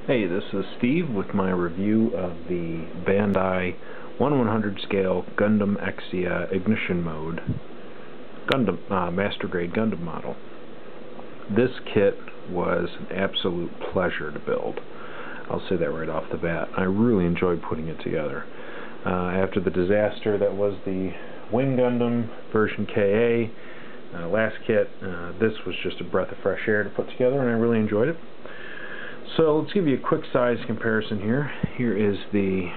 Hey, this is Steve with my review of the Bandai 1/100 scale Gundam Exia Ignition Mode Master Grade Gundam model. This kit was an absolute pleasure to build. I'll say that right off the bat. I really enjoyed putting it together. After the disaster that was the Wing Gundam version KA last kit, this was just a breath of fresh air to put together, and I really enjoyed it. So let's give you a quick size comparison here. Here is the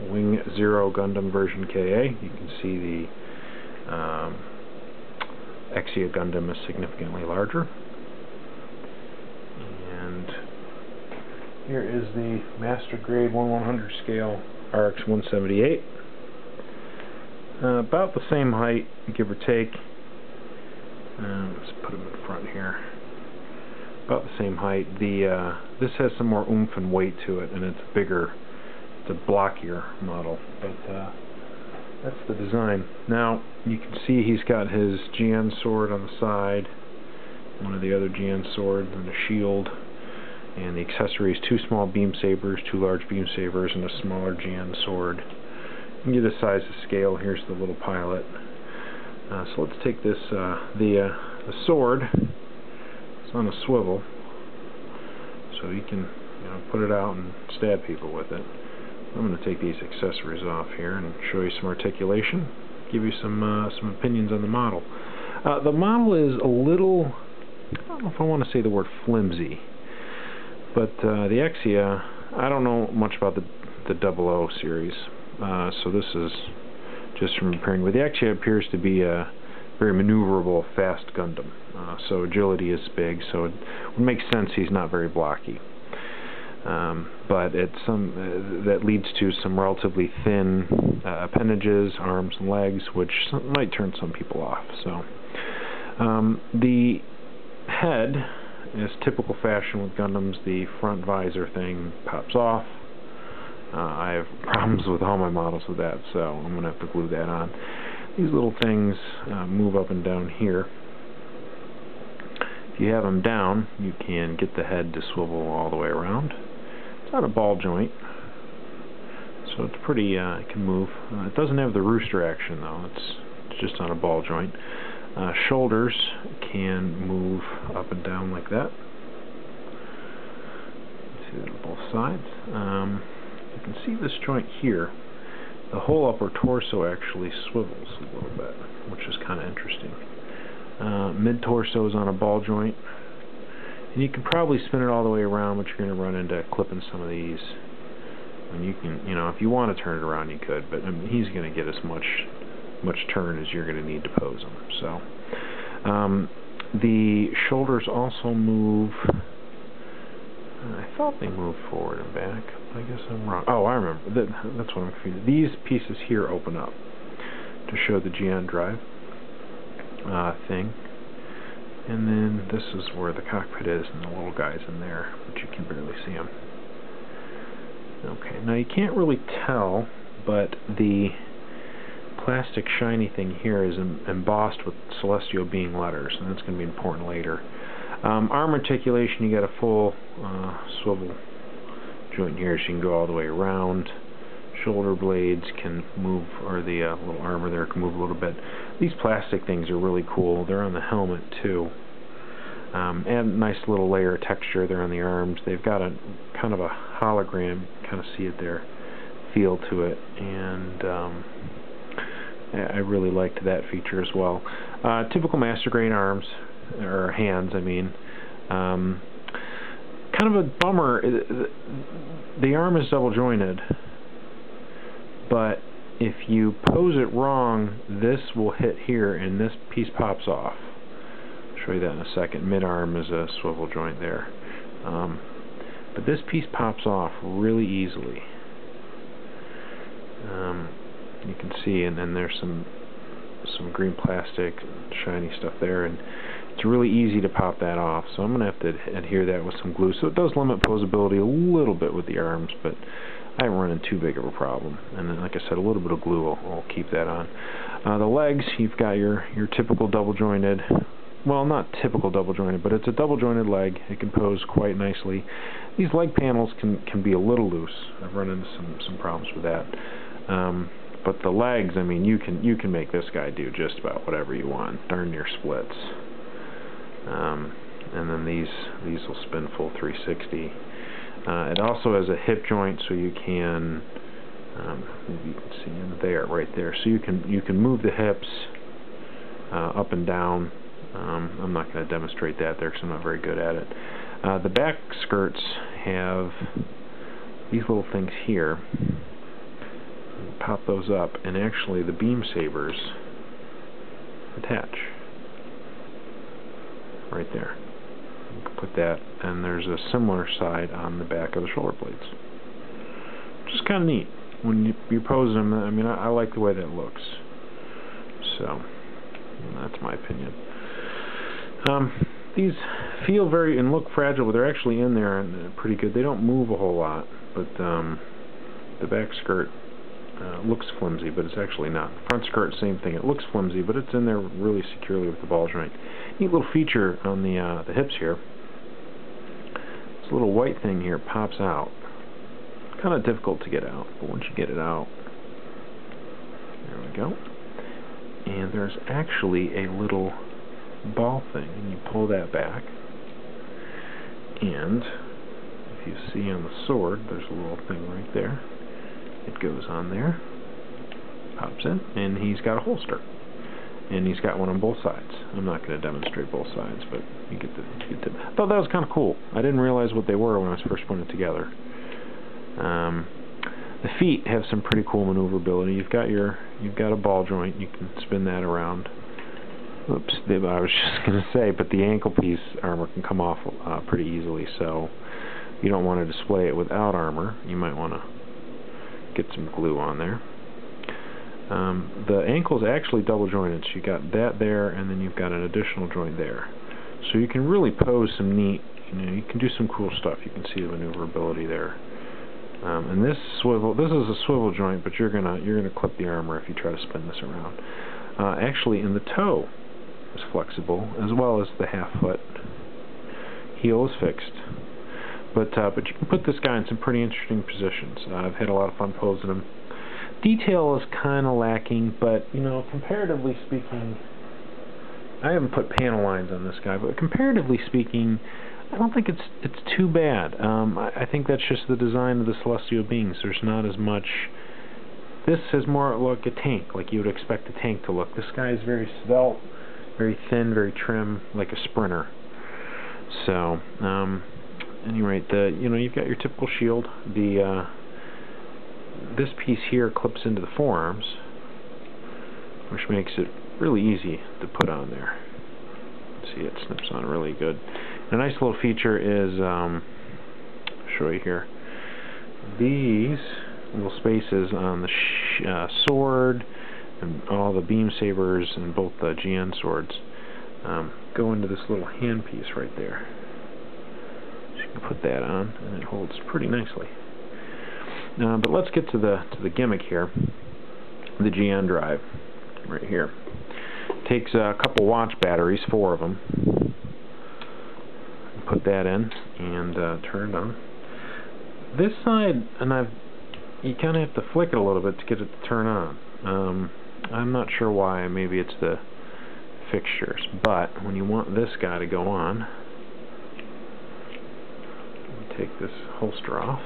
Wing Zero Gundam version KA. You can see the Exia Gundam is significantly larger. And here is the Master Grade 1/100 scale RX 178. About the same height, give or take. Let's put them in front here. About the same height. This has some more oomph and weight to it, and it's bigger. It's a blockier model, but that's the design. Now you can see he's got his GN sword on the side, one of the other GN swords, and a shield, and the accessories: 2 small beam sabers, 2 large beam sabers, and a smaller GN sword. You can get a size of scale. Here's the little pilot. So let's take this. The sword. It's on a swivel, so you can put it out and stab people with it. I'm going to take these accessories off here and show you some articulation, give you some opinions on the model. The model is a little, I don't know if I want to say the word flimsy, but the Exia, I don't know much about the 00 series, so this is just from comparing. But the Exia appears to be a very maneuverable, fast Gundam. So agility is big, so it would make sense he's not very blocky. But it's that leads to some relatively thin appendages, arms and legs, which might turn some people off. So the head, is typical fashion with Gundams, the front visor thing pops off. I have problems with all my models with that, so I'm going to have to glue that on. These little things move up and down here. If you have them down, you can get the head to swivel all the way around. It's on a ball joint, so it's pretty, it can move. It doesn't have the rooster action though, it's just on a ball joint. Shoulders can move up and down like that. See that on both sides. You can see this joint here. The whole upper torso actually swivels a little bit, which is kind of interesting. Mid-torso is on a ball joint. And you can probably spin it all the way around, but you're going to run into clipping some of these. And you can, if you want to turn it around, you could, but I mean, he's going to get as much turn as you're going to need to pose him. So, the shoulders also move. I thought they moved forward and back. I guess I'm wrong. Oh, I remember. That's what I'm confused. These pieces here open up to show the GN drive thing. And then this is where the cockpit is, and the little guy's in there, but you can barely see him. Okay, now you can't really tell, but the plastic shiny thing here is embossed with Celestial Being letters, and that's going to be important later. Arm articulation, you got a full swivel joint here, so you can go all the way around. Shoulder blades can move, or the little armor there can move a little bit. These plastic things are really cool. They're on the helmet too. And a nice little layer of texture there on the arms. They've got a kind of a hologram, kind of see it there, feel to it, and I really liked that feature as well. Typical Master Grade arms, or hands, I mean. Kind of a bummer. The arm is double jointed, but if you pose it wrong, this will hit here and this piece pops off. I'll show you that in a second. Mid-arm is a swivel joint there. But this piece pops off really easily. You can see, and then there's some green plastic, shiny stuff there, and it's really easy to pop that off. So I'm going to have to adhere that with some glue. So it does limit posability a little bit with the arms, but I haven't run into too big of a problem. And then, like I said, a little bit of glue will keep that on. The legs, you've got your typical double jointed well, not typical double jointed, but it's a double jointed leg. It can pose quite nicely. These leg panels can be a little loose. I've run into some problems with that. But the legs, I mean, you can make this guy do just about whatever you want. Darn near splits. And then these will spin full 360. It also has a hip joint, so you can maybe you can see in there, right there. So you can move the hips up and down. I'm not going to demonstrate that there because I'm not very good at it. The back skirts have these little things here. Pop those up, and actually the beam sabers attach right there. You can put that, and there's a similar side on the back of the shoulder blades. Just kind of neat when you pose them. I mean, I like the way that looks. So that's my opinion. These feel very and look fragile, but they're actually in there and pretty good. They don't move a whole lot, but the back skirt looks flimsy, but it's actually not. Front skirt, same thing. It looks flimsy, but it's in there really securely with the ball joint. Neat little feature on the hips here. This little white thing here pops out. Kind of difficult to get out, but once you get it out, there we go. And there's actually a little ball thing, and you pull that back, and if you see on the sword, there's a little thing right there. It goes on there, pops in, and he's got a holster, and he's got one on both sides. I'm not going to demonstrate both sides, but you get the. I thought that was kind of cool. I didn't realize what they were when I was first putting it together. The feet have some pretty cool maneuverability. You've got a ball joint. You can spin that around. Oops, I was just going to say, but the ankle piece armor can come off pretty easily, so you don't want to display it without armor. You might want to get some glue on there. The ankle's actually double jointed, so you got that there, and then you've got an additional joint there. So you can really pose some neat, you can do some cool stuff. You can see the maneuverability there. And this is a swivel joint, but you're gonna clip the armor if you try to spin this around. Actually, in the toe is flexible, as well as the half-foot. Heel is fixed. But you can put this guy in some pretty interesting positions. I've had a lot of fun posing him. Detail is kind of lacking, but comparatively speaking, I haven't put panel lines on this guy, but comparatively speaking, I don't think it's too bad. I think that's just the design of the celestial beings. There's not as much. This has more like a tank, like you would expect a tank to look. This guy is very svelte, very thin, very trim, like a sprinter. So, any rate, you've got your typical shield. This piece here clips into the forearms, which makes it really easy to put on there. See, it snips on really good. And a nice little feature is, I'll show you here, these little spaces on the sword and all the beam sabers and both the GN swords go into this little handpiece right there. So you can put that on, and it holds pretty nicely. But let's get to the gimmick here. The GN drive right here. Takes a couple watch batteries, 4 of them. Put that in and turn it on. This side, and you kind of have to flick it a little bit to get it to turn on. I'm not sure why. Maybe it's the fixtures. But when you want this guy to go on, you take this holster off.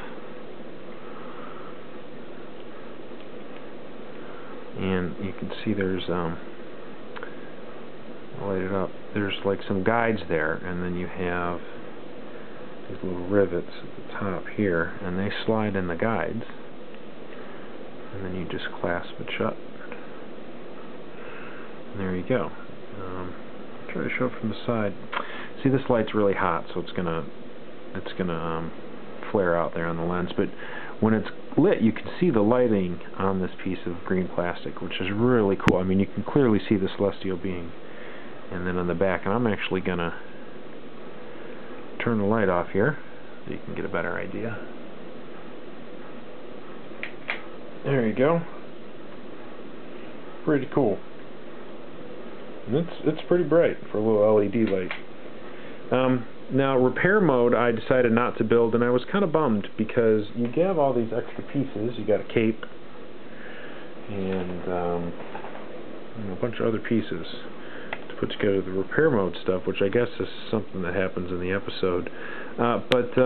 And you can see there's light it up. There's like some guides there, and then you have these little rivets at the top here, and they slide in the guides, and then you just clasp it shut. And there you go. Try to show it from the side. See, this light's really hot, so it's gonna flare out there on the lens. But when it's lit, you can see the lighting on this piece of green plastic, which is really cool. I mean, you can clearly see the celestial being. And then on the back, and I'm actually gonna turn the light off here so you can get a better idea. There you go. Pretty cool. And it's pretty bright for a little LED light. Now, repair mode I decided not to build, and I was kind of bummed because you have all these extra pieces. You got a cape and a bunch of other pieces to put together the repair mode stuff, which I guess is something that happens in the episode. But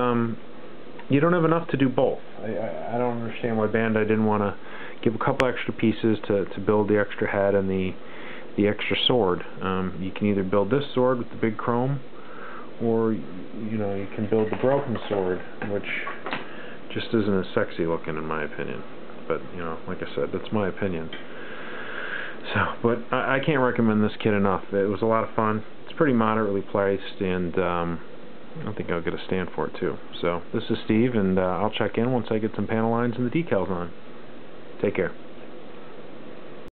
you don't have enough to do both. I don't understand why Bandai didn't want to give a couple extra pieces to build the extra head and the extra sword. You can either build this sword with the big chrome, or you can build the broken sword, which just isn't as sexy looking in my opinion. But like I said, that's my opinion. So, but I can't recommend this kit enough. It was a lot of fun. It's pretty moderately priced, and I think I'll get a stand for it too. So this is Steve, and I'll check in once I get some panel lines and the decals on. Take care.